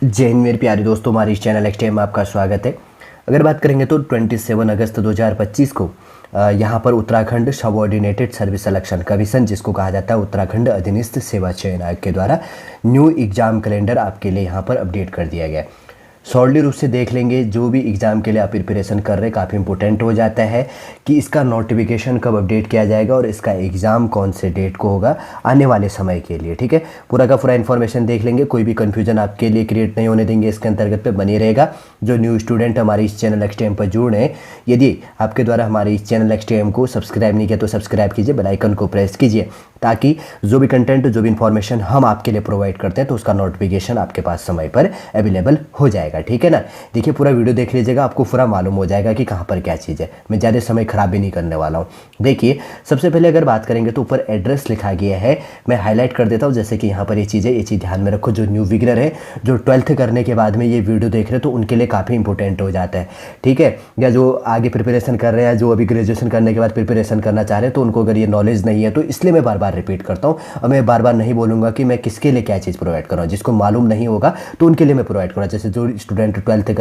जय हिंद मेरे प्यारे दोस्तों, हमारे इस चैनल एक्सटेम में आपका स्वागत है। अगर बात करेंगे तो 27 अगस्त 2025 को यहाँ पर Uttarakhand subordinated service selection commission, जिसको कहा जाता है उत्तराखंड अधीनस्थ सेवा चयन आयोग के द्वारा न्यू एग्जाम कैलेंडर आपके लिए यहाँ पर अपडेट कर दिया गया है। सॉलिडली रूप से देख लेंगे, जो भी एग्ज़ाम के लिए आप प्रिपरेशन कर रहे हैं काफ़ी इंपॉर्टेंट हो जाता है कि इसका नोटिफिकेशन कब अपडेट किया जाएगा और इसका एग्ज़ाम कौन से डेट को होगा आने वाले समय के लिए। ठीक है, पूरा का पूरा इन्फॉर्मेशन देख लेंगे, कोई भी कन्फ्यूजन आपके लिए क्रिएट नहीं होने देंगे। इसके अंतर्गत पे बनी रहेगा। जो न्यू स्टूडेंट हमारे इस चैनल एक्सटेम पर जुड़ रहे हैं, यदि आपके द्वारा हमारे इस चैनल एक्सटेम को सब्सक्राइब नहीं किया तो सब्सक्राइब कीजिए, बेल आइकन को प्रेस कीजिए, ताकि जो भी कंटेंट, जो भी इन्फॉर्मेशन हम आपके लिए प्रोवाइड करते हैं तो उसका नोटिफिकेशन आपके पास समय पर अवेलेबल हो जाएगा। ठीक है ना। देखिए, पूरा वीडियो देख लीजिएगा, आपको पूरा मालूम हो जाएगा कि कहाँ पर क्या चीज़ है। मैं ज़्यादा समय खराब भी नहीं करने वाला हूँ। देखिए, सबसे पहले अगर बात करेंगे तो ऊपर एड्रेस लिखा गया है, मैं हाईलाइट कर देता हूँ। जैसे कि यहाँ पर ये चीज़ ध्यान में रखो। जो न्यू बिगिनर है, जो 12th करने के बाद में ये वीडियो देख रहे हैं, तो उनके लिए काफ़ी इंपॉर्टेंट हो जाता है। ठीक है, या जो आगे प्रिपरेशन कर रहे हैं, जो अभी ग्रेजुएशन करने के बाद प्रिपरेशन करना चाह रहे हैं, तो उनको अगर ये नॉलेज नहीं है, तो इसलिए मैं बार बार रिपीट करता हूँ। और मैं बार बार नहीं बोलूँगा कि मैं किसके लिए क्या चीज़ प्रोवाइड कर रहा हूँ। जिसको मालूम नहीं होगा तो उनके लिए मैं प्रोवाइड कर रहा हूँ। जैसे जो स्टूडेंट 12th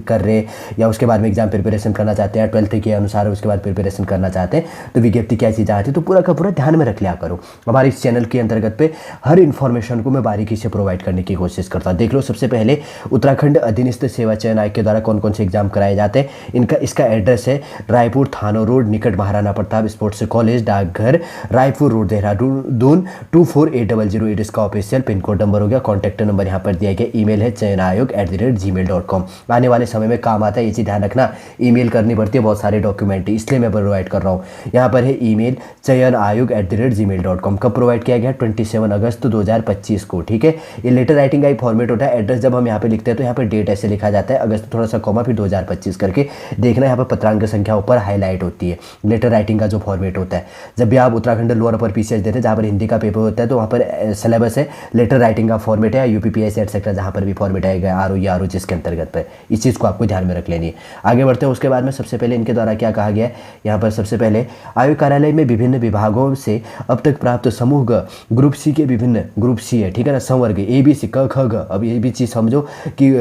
कर रहे या उसके बाद में एग्जाम प्रिपरेशन करना चाहते हैं, 12th के अनुसार उसके बाद प्रिपरेशन करना चाहते हैं, तो विज्ञप्ति क्या चीज़ आती है, तो पूरा का पूरा ध्यान में रख लिया करो। हमारे इस चैनल के अंतर्गत पे हर इन्फॉर्मेशन को मैं बारीकी से प्रोवाइड करने की कोशिश करता हूँ। देख लो, सबसे पहले उत्तराखंड अधीनस्थ सेवा चयन आयोग के द्वारा कौन कौन से एग्जाम कराए जाते हैं। इसका एड्रेस है रायपुर थानो रोड, निकट महाराणा प्रताप स्पोर्ट्स कॉलेज, डाकघर रायपुर रोड, देहरादून 248008 इसका ऑफिशियल पिन कोड नंबर हो गया। कॉन्टैक्ट नंबर यहाँ पर दिया गया। ईमेल है चयनायोग@gmail.com। आने वाले समय में काम आता है, ये चीज़ ध्यान रखना। ईमेल करनी पड़ती है बहुत सारे डॉक्यूमेंट, इसलिए मैं प्रोवाइड कर रहा हूँ। यहाँ पर है ईमेल चयनायोग@gmail.com। कब प्रोवाइड किया गया? 27 अगस्त 2025 को। ठीक है, ये लेटर राइटिंग का एक फॉर्मेट होता है। एड्रेस जब हम यहाँ पे लिखते हैं तो यहाँ पर डेट ऐसे लिखा जाता है, अगस्त थोड़ा सा कॉमा फिर 2025 करके। देखना यहाँ पर पत्रांक संख्या ऊपर हाईलाइट होती है। लेटर राइटिंग का जो फॉर्मेट होता है, जब भी आप उत्तराखंड लोअर अपर पीसीएच देते हैं, जहाँ पर हिंदी का पेपर होता है, तो वहाँ पर सिलेबस है, लेटर राइटिंग का फॉर्मेट है, यूपीपीएससी एटसेट्रा जहाँ पर भी फॉर्मेट आएगा, आर जिसके अंतर्गत पर, इस चीज़ को आपको ध्यान में रख लेनी है। आगे बढ़ते हैं। उसके बाद में सबसे पहले इनके द्वारा क्या कहा गया है, यहाँ पर सबसे पहले आयोग कार्यालय में विभिन्न विभागों से अब तक प्राप्त समूह ग ग्रुप सी के विभिन्न, ग्रुप सी है, ठीक है ना, संवर्ग ABC क ख ग। अब ये भी चीज़ समझो कि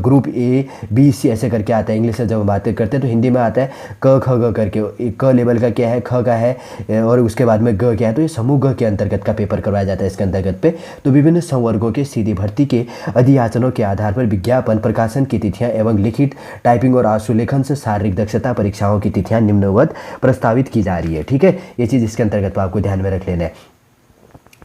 ग्रुप A B C ऐसे करके आता है। इंग्लिश में जब हम बातें करते हैं तो हिंदी में आता है क ख ग करके। क लेवल का क्या है, ख का है, और उसके बाद में ग क्या है, तो ये समूह ग के अंतर्गत का पेपर करवाया जाता है। इसके अंतर्गत पे तो विभिन्न संवर्गों के सीधी भर्ती के अधियाचनों के आधार पर विज्ञापन प्रकाशन की तिथियां एवं लिखित, टाइपिंग और आशुलेखन से शारीरिक दक्षता परीक्षाओं की तिथियां निम्नवत प्रस्तावित की जा रही है। ठीक है, ये चीज़ इसके अंतर्गत आपको ध्यान में रख लेना है।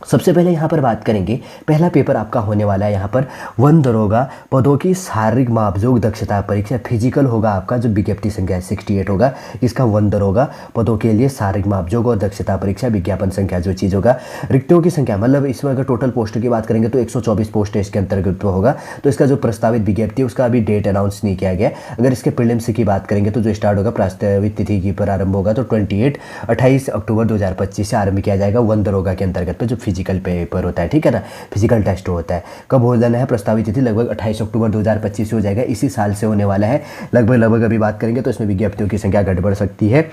सबसे पहले यहाँ पर बात करेंगे, पहला पेपर आपका होने वाला है यहाँ पर वन दरोगा पदों की शारीरिक मापजोग दक्षता परीक्षा। फिजिकल होगा आपका, जो विज्ञप्ति संख्या 68 होगा, इसका वन दरोगा पदों के लिए शारीरिक मापजोग और दक्षता परीक्षा। विज्ञापन संख्या जो चीज़ होगा, रिक्तियों की संख्या, मतलब इसमें अगर टोटल पोस्ट की बात करेंगे तो 124 पोस्ट इसके अंतर्गत होगा। तो इसका जो प्रस्तावित विज्ञप्ति है उसका अभी डेट अनाउंस नहीं किया गया। अगर इसके प्रीलिम्स की बात करेंगे तो जो स्टार्ट होगा, प्रस्तावित तिथि की प्रारंभ होगा तो 28 अक्टूबर 2025 से आरंभ किया जाएगा वन दरोगा के अंतर्गत पे, जो फिजिकल पेपर होता है। ठीक है ना, फिजिकल टेस्ट होता है। कब हो जाना है? प्रस्तावित तिथि लगभग 28 अक्टूबर 2025 से हो जाएगा, इसी साल से होने वाला है। लगभग अभी बात करेंगे तो इसमें विज्ञप्तियों की संख्या घट बढ़ सकती है।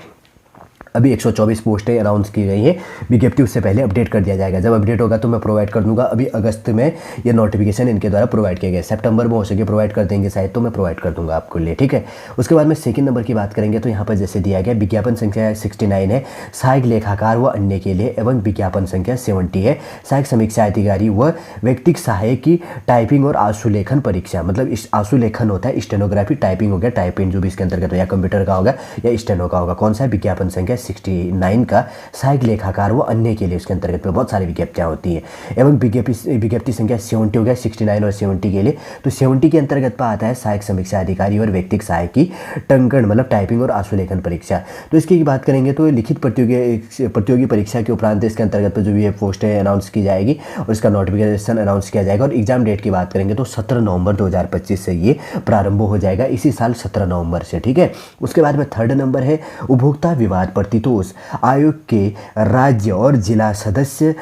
अभी 124 पोस्टें अनाउंस की गई हैं, विज्ञप्ति उससे पहले अपडेट कर दिया जाएगा। जब अपडेट होगा तो मैं प्रोवाइड कर दूंगा। अभी अगस्त में ये नोटिफिकेशन इनके द्वारा प्रोवाइड किया गया, सितंबर में हो सके प्रोवाइड कर देंगे शायद, तो मैं प्रोवाइड कर दूंगा आपको लिए। ठीक है, उसके बाद में सेकंड नंबर की बात करेंगे तो यहाँ पर जैसे दिया गया, विज्ञापन संख्या 69 है सहायक लेखाकार व अन्य के लिए, एवं विज्ञापन संख्या 70 है सहायक समीक्षा अधिकारी व व्यक्तिक सहायक की टाइपिंग और आशुलेखन परीक्षा। मतलब इस आशुलेखन होता है स्टेनोग्राफी, टाइपिंग हो गया, टाइपिंग जो भी इसके अंतर्गत या कंप्यूटर का होगा या स्टेनो का होगा। कौन सा है? विज्ञापन संख्या 69 का सहायक लेखाकार व अन्य के लिए, उसके अंतर्गत में बहुत सारी विज्ञप्तियां होती हैं। एवं विज्ञप्ति संख्या 70 हो गया, 69 और 70 के लिए। तो 70 के अंतर्गत पर आता है सहायक समीक्षा अधिकारी और व्यक्तिक सहायक की टंकण, मतलब टाइपिंग और आशुलेखन परीक्षा। तो इसकी बात करेंगे तो लिखित प्रतियोगी परीक्षा के उपरांत इसके अंतर्गत पर जो भी पोस्टें अनाउंस की जाएगी और इसका नोटिफिकेशन अनाउंस किया जाएगा। और एग्जाम डेट की बात करेंगे तो 17 नवंबर 2025 से ये प्रारंभ हो जाएगा, इसी साल 17 नवंबर से। ठीक है, उसके बाद में थर्ड नंबर है उपभोक्ता विवाद पर प्रतितोष आयोग के राज्य और जिला सदस्य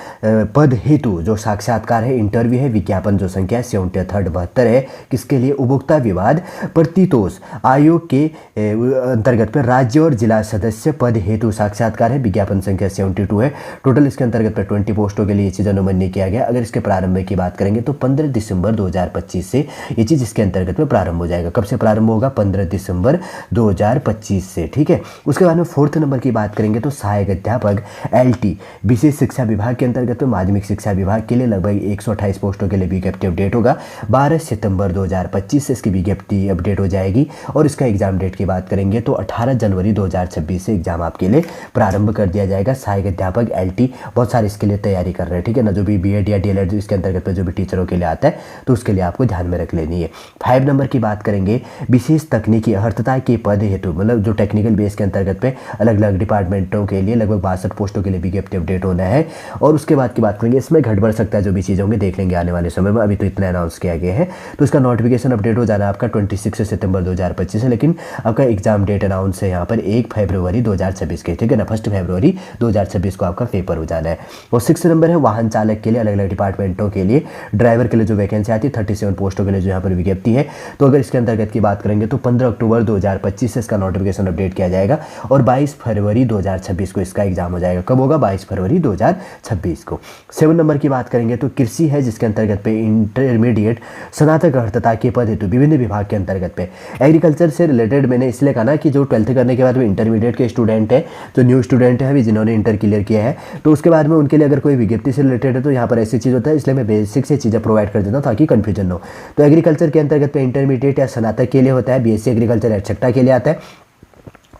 पद हेतु जो साक्षात्कार है, इंटरव्यू है, विज्ञापन जो संख्या 7372 है, किसके लिए? उपभोक्ता विवाद प्रतितोष आयोग के अंतर्गत पे राज्य और जिला सदस्य पद हेतु साक्षात्कार है, विज्ञापन संख्या 72 है। टोटल इसके अंतर्गत पे 20 पोस्टों के लिए ये चीज़ अनुमन्य किया गया। अगर इसके प्रारंभ की बात करेंगे तो 15 दिसंबर 2025 से ये चीज़ इसके अंतर्गत में प्रारंभ हो जाएगा। कब से प्रारंभ होगा? 15 दिसंबर 2025 से, ठीक है। उसके बाद में 4th नंबर की बात करेंगे तो सहायक अध्यापक LT विशेष शिक्षा विभाग के अंतर्गत में माध्यमिक शिक्षा विभाग के लिए लगभग 128 पोस्टों के लिए विज्ञप्ति अपडेट होगा। 12 सितंबर 2025 से इसकी विज्ञप्ति अपडेट हो जाएगी। और इसका एग्जाम डेट की बात करेंगे तो 18 जनवरी 2026 से एग्जाम आपके लिए प्रारंभ कर दिया जाएगा। सहायक अध्यापक LT बहुत सारे इसके लिए तैयारी कर रहे हैं, ठीक है ना। जो भी BEd या DLEd इसके अंतर्गत में जो भी टीचरों के लिए आता है तो उसके लिए आपको ध्यान में रख लेनी है। 5 नंबर की बात करेंगे विशेष तकनीकी अर्थता के पद हेतु, मतलब जो टेक्निकल बेस के अंतर्गत पे अलग अलग डिपार्टमेंटों के लिए लगभग 62 पोस्टों के लिए विज्ञप्ति अपडेट होना है। और उसके बाद की बात करेंगे, इसमें घट बढ़ सकता है, जो भी चीज़ होंगे देख लेंगे आने वाले समय में, अभी तो इतना अनाउंस किया गया है। तो इसका नोटिफिकेशन अपडेट हो जाना है आपका 26 सितंबर 2025 है, लेकिन आपका एग्जाम डेट अनाउंस है यहाँ पर 1 फरवरी 2026 के, ठीक है ना। 1 फरवरी 2026 को आपका पेपर हो जाना है। और 6 नंबर है वाहन चालक के लिए अलग अलग डिपार्टमेंटों के लिए ड्राइवर के लिए जो वैकेंसी आती है 37 पोस्टों के लिए जो यहाँ पर विज्ञप्ति है। तो अगर इसके अंतर्गत की बात करेंगे तो 15 अक्टूबर 2025 से इसका नोटिफिकेशन अपडेट किया जाएगा और 22 फरवरी 2026 को इसका एग्जाम हो जाएगा। कब होगा? 22 फरवरी 2026 को। 7 नंबर की बात करेंगे तो कृषि है, जिसके अंतर्गत पे इंटरमीडिएट स्नातक अर्थता के पद हेतु विभिन्न विभाग के अंतर्गत पे एग्रीकल्चर से रिलेटेड मैंने इसलिए कहा ना कि जो 12th करने के बाद में इंटरमीडिएट के स्टूडेंट है, जो न्यू स्टूडेंट है अभी जिन्होंने इंटर क्लियर किया है, तो उसके बाद में उनके लिए अगर कोई विज्ञप्ति से रिलेटेड है तो यहाँ पर ऐसी चीज़ होता है, इसलिए मैं बेसिक से चीज़ें प्रोवाइड कर देता हूँ ताकि कन्फ्यूजन न हो। तो एग्रीकल्चर के अंतर्गत पे इंटरमीडिएट या स्नातक के लिए होता है, BSc एग्रीकल्चर एटसेट्रा के लिए आता है।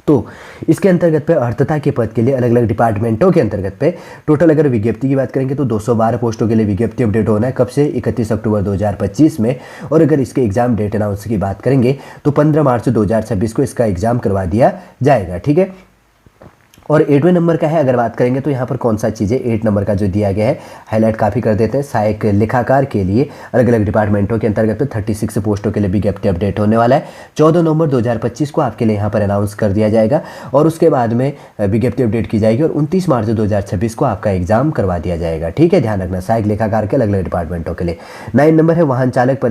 तो इसके अंतर्गत पे अर्थता के पद के लिए अलग अलग डिपार्टमेंटों के अंतर्गत पे टोटल अगर विज्ञप्ति की बात करेंगे तो 212 पोस्टों के लिए विज्ञप्ति अपडेट होना है। कब से? 31 अक्टूबर 2025 में। और अगर इसके एग्जाम डेट अनाउंस की बात करेंगे तो 15 मार्च 2026 को इसका एग्जाम करवा दिया जाएगा, ठीक है। और 8वें नंबर का है, अगर बात करेंगे तो यहाँ पर कौन सा चीज़ है, 8 नंबर का जो दिया गया है हाईलाइट काफ़ी कर देते हैं। सहायक लेखाकार के लिए अलग अलग डिपार्टमेंटों के अंतर्गत 36 पोस्टों के लिए विज्ञप्ति अपडेट होने वाला है। 14 नवंबर 2025 को आपके लिए यहाँ पर अनाउंस कर दिया जाएगा और उसके बाद में विज्ञप्ति अपडेट की जाएगी और 29 मार्च 2026 को आपका एग्जाम करवा दिया जाएगा, ठीक है। ध्यान रखना, सहायक लेखाकार के अलग अलग डिपार्टमेंटों के लिए। 9 नंबर है वाहन चालक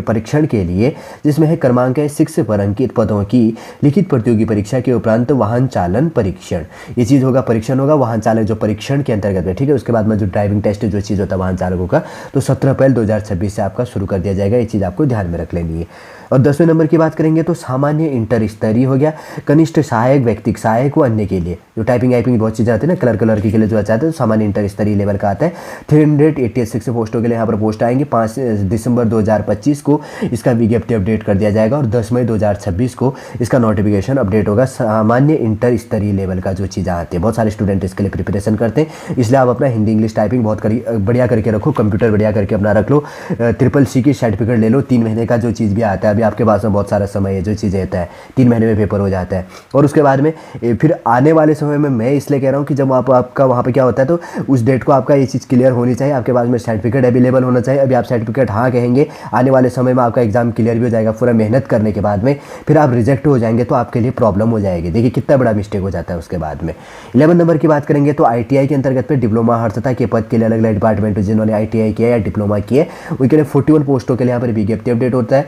परीक्षण के लिए, जिसमें है क्रमांक है 6 पर अंकित पदों की लिखित प्रतियोगी परीक्षा के उपरांत वाहन चालन परीक्षण, ये चीज़ होगा, परीक्षण होगा वाहन चालक जो परीक्षण के अंतर्गत है, ठीक है। उसके बाद में जो ड्राइविंग टेस्ट जो चीज़ होता है वाहन चालकों का, तो 17 अप्रैल 2026 से आपका शुरू कर दिया जाएगा। ये चीज़ आपको ध्यान में रख लेनी है। और 10वें नंबर की बात करेंगे तो सामान्य इंटर स्तरीय हो गया, कनिष्ठ सहायक, व्यक्तिगत सहायक व अन्य के लिए जो टाइपिंग वाइपिंग बहुत चीज़ें आती है ना, क्लर्क के लिए जो चाहते हैं तो सामान्य इंटर स्तरीय लेवल का आता है। 386 पोस्टों के लिए यहाँ पर पोस्ट आएंगे। 5 दिसंबर 2025 को इसका विज्ञप्ति अपडेट कर दिया जाएगा और 10 मई 2026 को इसका नोटिफिकेशन अपडेट होगा। सामान्य इंटर स्तरीय लेवल का जो चीज़ें आती है, बहुत सारे स्टूडेंट इसके लिए प्रिपरेशन करते हैं, इसलिए आप अपना हिंदी इंग्लिश टाइपिंग बहुत बढ़िया करके रखो, कंप्यूटर बढ़िया करके अपना रख लो, CCC की सर्टिफिकेट ले लो। 3 महीने का जो चीज़ भी आता है, अभी आपके पास में बहुत सारा समय है, जो चीज़ें रहता है 3 महीने में पेपर हो जाता है। और उसके बाद में फिर आने वाले समय में मैं इसलिए कह रहा हूँ कि जब आपका वहाँ पे क्या होता है तो उस डेट को आपका ये चीज़ क्लियर होनी चाहिए, आपके पास में सर्टिफिकेट अवेलेबल होना चाहिए। अभी आप सर्टिफिकेट हाँ कहेंगे, आने वाले समय में आपका एग्जाम क्लियर भी हो जाएगा, पूरा मेहनत करने के बाद में फिर आप रिजेक्ट हो जाएंगे तो आपके लिए प्रॉब्लम हो जाएगी। देखिए कितना बड़ा मिस्टेक हो जाता है उसके बाद में। 11 नंबर की बात करेंगे तो ITI के अंतर्गत पे डिप्लोमा अर्थता के पद के लिए अलग अलग डिपार्टमेंट जिन्होंने ITI किया या डिप्लोमा किया उनके लिए 41 पोस्टों के लिए यहाँ पर विज्ञप्ति अपडेट होता है,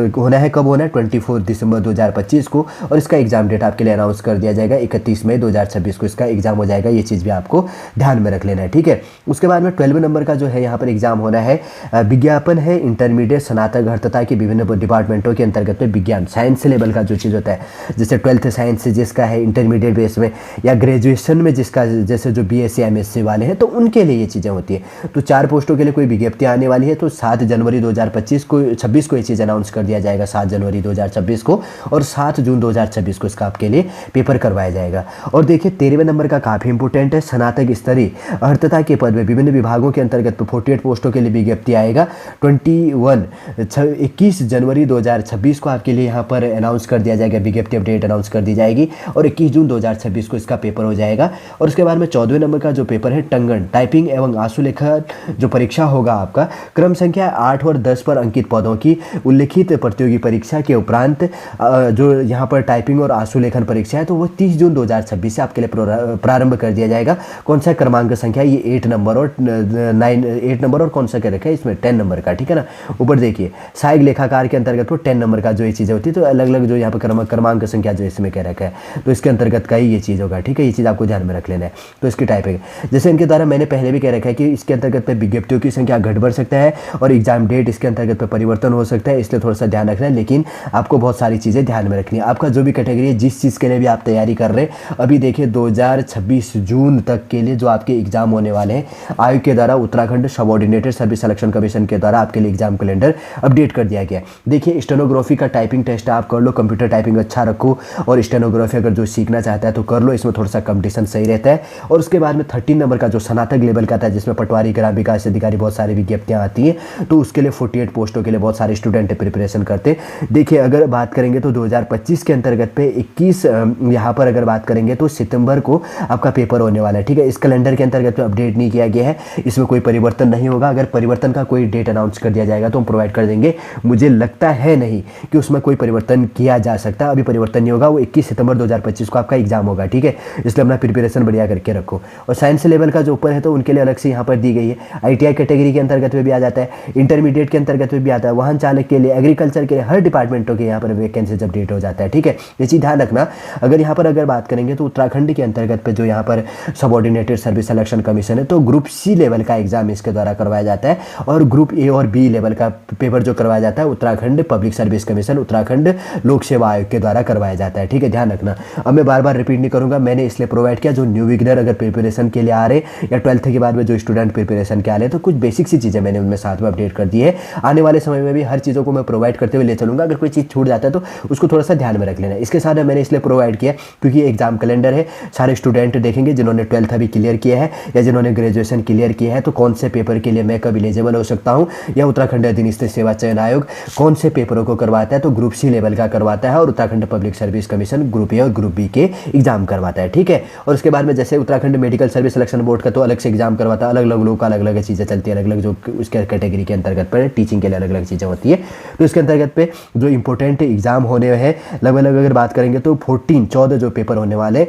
होना है। कब होना है? 24 दिसंबर 2025 को। और इसका एग्जाम डेट आपके लिए अनाउंस कर दिया जाएगा 31 मई 2026 को इसका एग्जाम हो जाएगा। ये चीज़ भी आपको ध्यान में रख लेना है, ठीक है। उसके बाद में 12 नंबर का जो है यहाँ पर एग्जाम होना है, विज्ञापन है इंटरमीडिएट स्नातक अर्थता के विभिन्न डिपार्टमेंटों के अंतर्गत में विज्ञान साइंस लेवल का जो चीज़ होता है, जैसे 12th साइंस से जिसका है इंटरमीडिएट बेस में या ग्रेजुएशन में जिसका, जैसे जो BSc MSc वाले हैं तो उनके लिए ये चीज़ें होती है। तो 4 पोस्टों के लिए कोई विज्ञप्ति आने वाली है, तो 7 जनवरी 2026 को 26 को ये चीज़ अनाउंस कर दिया जाएगा, 7 जनवरी 2026 को, और 7 जून 2026 को इसका आपके लिए पेपर करवाया जाएगा। और देखिए 13वें नंबर का काफ़ी इंपॉर्टेंट है, स्नातक स्तरीय अर्थता के पद में विभिन्न विभागों के अंतर्गत 48 पोस्टों के लिए विज्ञप्ति आएगा। 21 जनवरी 2026 को आपके लिए यहाँ पर अनाउंस कर दिया जाएगा, विज्ञप्ति अपडेट अनाउंस कर दी जाएगी और 21 जून 2026 2026 को इसका पेपर हो जाएगा। और उसके बाद में 14वें नंबर का जो पेपर है टंगन टाइपिंग एवं आंसुलेखन जो परीक्षा होगा आपका क्रम संख्या 8 और 10 पर अंकित पदों की उल्लिखित प्रतियोगी परीक्षा के उपरांत जो यहाँ पर टाइपिंग और आंसुलेखन परीक्षा है तो वो 30 जून 2026 से आपके लिए प्रारंभ कर दिया जाएगा। कौन सा क्रमांक संख्या, ये 8 नंबर और 8 नंबर और कौन सा क्या रखा है इसमें 10 नंबर का, ठीक है ना। ऊपर देखिए सहायक लेखाकार के अंतर्गत तो 10 नंबर का जो ये चीज़ें होती है, तो अलग अलग जो यहाँ पर क्रमांक संख्या जो इसमें कह रखा है तो इसके अंतर्गत का ही ये चीज़ होगा, ठीक है। ये चीज़ आपको ध्यान में रख लेना है। तो इसकी टाइपिंग जैसे इनके द्वारा मैंने पहले भी कह रखा है कि इसके अंतर्गत पे विज्ञप्तियों की संख्या घट बढ़ सकता है और एग्जाम डेट इसके अंतर्गत पे परिवर्तन हो सकता है, इसलिए थोड़ा सा ध्यान रखना है। लेकिन आपको बहुत सारी चीज़ें ध्यान में रखनी है। आपका जो भी कैटेगरी है, जिस चीज़ के लिए भी आप तैयारी कर रहे हैं, अभी देखिए 2026 जून तक के लिए जो आपके एग्जाम होने वाले हैं, आयोग के द्वारा Uttarakhand subordinated service selection commission के द्वारा आपके लिए एग्जाम कैलेंडर अपडेट कर दिया गया है। देखिए स्टेनोग्राफी का टाइपिंग टेस्ट आप कर लो, कंप्यूटर टाइपिंग अच्छा रखो और स्टेनोग्राफी अगर जो सीखना चाहता है तो कर लो, इसमें थोड़ा सा कंपटीशन सही रहता है। और उसके बाद में 13 नंबर का जो स्नातक लेवल का था जिसमें पटवारी ग्राम विकास अधिकारी बहुत सारी विज्ञप्तियां आती हैं, तो उसके लिए 48 पोस्टों के लिए बहुत सारे स्टूडेंट प्रिपरेशन करते। देखिए अगर बात करेंगे तो 2025 के अंतर्गत पे 21 यहाँ पर अगर बात करेंगे तो सितंबर को आपका पेपर होने वाला है, ठीक है। इस कैलेंडर के अंतर्गत अपडेट नहीं किया गया है, इसमें कोई परिवर्तन नहीं होगा। अगर परिवर्तन का कोई डेट अनाउंस कर दिया जाएगा तो हम प्रोवाइड कर देंगे। मुझे लगता है नहीं कि उसमें कोई परिवर्तन किया जा सकता, अभी परिवर्तन नहीं होगा। वो 21 सितंबर 2025 को आपका एग्जाम होगा, ठीक है। इसलिए अपना प्रिपरेशन बढ़िया करके रखो। और साइंस लेवल का जो ऊपर है तो उनके लिए अलग से यहाँ पर दी गई है। ITI कैटेगरी के अंतर्गत में भी आ जाता है, इंटरमीडिएट के अंतर्गत में भी आता है, वाहन चालक के लिए, एग्रीकल्चर के लिए, हर डिपार्टमेंटों के यहाँ पर वैकेंसीज अपडेट हो जाता है, ठीक है। ये चीज़ ध्यान रखना। अगर यहाँ पर अगर बात करेंगे तो उत्तराखंड के अंतर्गत पे जो यहाँ पर सबऑर्डिनेटेड सर्विस सिलेक्शन कमीशन है तो ग्रुप C लेवल का एग्जाम इसके द्वारा करवाया जाता है और ग्रुप A और B लेवल का पेपर जो करवाया जाता है Uttarakhand public service commission, Uttarakhand लोक सेवा आयोग के द्वारा करवाया जाता है, ठीक है। ध्यान रखना। अब मैं बार बार रिपीट नहीं करूंगा, मैंने इसलिए प्रोवाइड किया जो न्यू बिगिनर अगर प्रिपरेशन के लिए आ रहे या 12th के बाद में जो स्टूडेंट प्रिपरेशन के आ रहे तो कुछ बेसिक सी चीज़ें मैंने उनमें साथ में अपडेट कर दी है। आने वाले समय में भी हर चीज़ों को मैं प्रोवाइड करते हुए ले चलूंगा। अगर कोई चीज़ छूट जाता है तो उसको थोड़ा सा ध्यान में रख लेना। इसके साथ मैंने इसलिए प्रोवाइड किया क्योंकि एग्जाम कैलेंडर है, सारे स्टूडेंट देखेंगे जिन्होंने 12th अभी क्लियर किया है या जिन्होंने ग्रेजुएशन क्लियर किया है तो कौन से पेपर के लिए मैं कब एलिजिबल हो सकता हूँ, या उत्तराखंड अधीनस्थ सेवा चयन आयोग कौन से पेपरों को करवाता है तो ग्रुप C लेवल का करवाता है और Uttarakhand public service commission group A और ग्रुप B के एग्जाम करवाता है, ठीक है। और उसके बाद में जैसे Uttarakhand medical service selection board का तो अलग से एग्जाम करवाता है, अलग अलग लोग का अलग अलग चीज़ें चलती है, अलग अलग जो उसके कैटेगरी के अंतर्गत पर टीचिंग के लिए अलग अलग चीज़ें होती है। तो इसके अंतर्गत पे जो इंपॉर्टेंट एग्जाम होने हैं लगभग अगर बात करेंगे तो 14 जो पेपर होने वाले,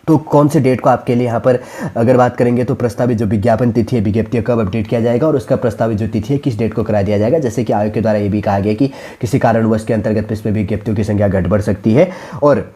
तो कौन से डेट को आपके लिए यहाँ पर अगर बात करेंगे तो प्रस्तावित जो विज्ञापन तिथि है, विज्ञप्ति कब अपडेट किया जाएगा और उसका प्रस्तावित जो तिथि है किस डेट को करा दिया जाएगा। जैसे कि आयोग के द्वारा ये भी कहा गया कि किसी कारणवश के अंतर्गत इसमें विज्ञप्तियों की संख्या घट बढ़ सकती है और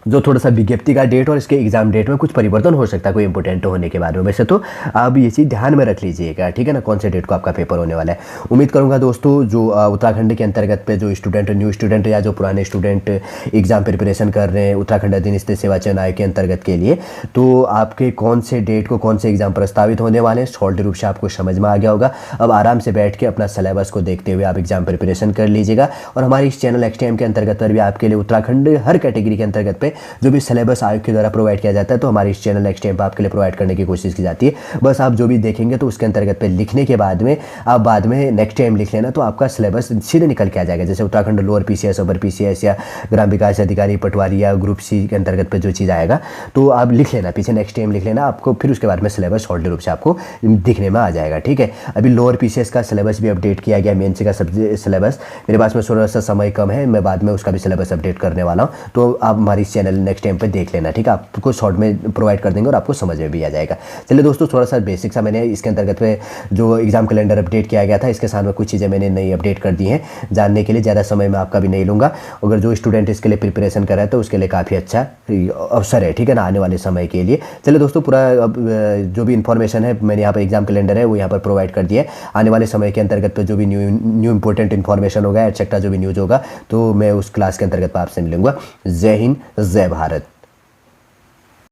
जो थोड़ा सा विज्ञप्ति का डेट और इसके एग्जाम डेट में कुछ परिवर्तन हो सकता है कोई इंपॉर्टेंट होने के बाद में। वैसे तो आप ये चीज़ ध्यान में रख लीजिएगा, ठीक है ना, कौन से डेट को आपका पेपर होने वाला है। उम्मीद करूंगा दोस्तों जो उत्तराखंड के अंतर्गत पे जो स्टूडेंट न्यू स्टूडेंट या जो पुराने स्टूडेंट एग्जाम प्रिपरेशन कर रहे हैं उत्तराखंड अधीनस्थ सेवा चयन आयोग के अंतर्गत के लिए, तो आपके कौन से डेट को कौन से एग्जाम प्रस्तावित होने वाले हैं सॉल्ट रूप से आपको समझ में आ गया होगा। अब आराम से बैठ के अपना सिलेबस को देखते हुए आप एग्जाम प्रिपरेशन कर लीजिएगा। और हमारे इस चैनल XTM के अंतर्गत पर भी आपके लिए उत्तराखंड हर कैटेगरी के अंतर्गत पे जो भी सिलेबस आयोग के द्वारा प्रोवाइड किया जाता है तो हमारे इस चैनल XTM पे आपके लिए प्रोवाइड करने की कोशिश की जाती है। बस आप जो भी देखेंगे तो उसके अंतर्गत पे लिखने के बाद में आप बाद में नेक्स्ट टाइम लिख लेना तो आपका सिलेबस सीधे निकल के आ जाएगा। जैसे उत्तराखंड लोअर PCS, अपर PCS या ग्राम विकास अधिकारी पटवारी या ग्रुप C के अंतर्गत पे जो चीज़ आएगा तो आप लिख लेना, पीछे नेक्स्ट टाइम लिख लेना आपको, फिर उसके बाद में सिलेबस शॉर्ट रूप से आपको दिखने में आ जाएगा, ठीक है। अभी लोअर PCS का सिलेबस भी अपडेट किया गया, मेन का सब्जेक्ट सिलेबस मेरे पास में थोड़ा सा समय कम है, मैं बाद में उसका भी सिलेबस अपडेट करने वाला हूँ, तो आप हमारी इस चैनल नेक्स्ट टाइम पे देख लेना, ठीक है। आपको शॉर्ट में प्रोवाइड कर देंगे और आपको समझ में भी आ जाएगा। चलिए दोस्तों, थोड़ा सा बेसिक सा मैंने इसके अंतर्गत में जो एग्जाम कैलेंडर अपडेट किया गया था इसके साथ में कुछ चीज़ें मैंने नई अपडेट कर दी हैं जानने के लिए। ज़्यादा समय मैं आपका भी नहीं लूँगा। अगर जो स्टूडेंट इसके लिए प्रिपरेशन कर रहा है तो उसके लिए काफ़ी अच्छा अवसर है, ठीक है ना, आने वाले समय के लिए। चलिए दोस्तों, पूरा जो भी इन्फॉर्मेशन है मैंने यहाँ पर एग्जाम कैलेंडर है वो यहाँ पर प्रोवाइड कर दिया है। आने वाले समय के अंतर्गत पर जो भी न्यू इंपॉर्टेंट इन्फॉर्मेशन होगा एटसेट्रा जो भी न्यूज़ होगा तो मैं उस क्लास के अंतर्गत आपसे मिलूंगा। जय हिंद, जय भारत।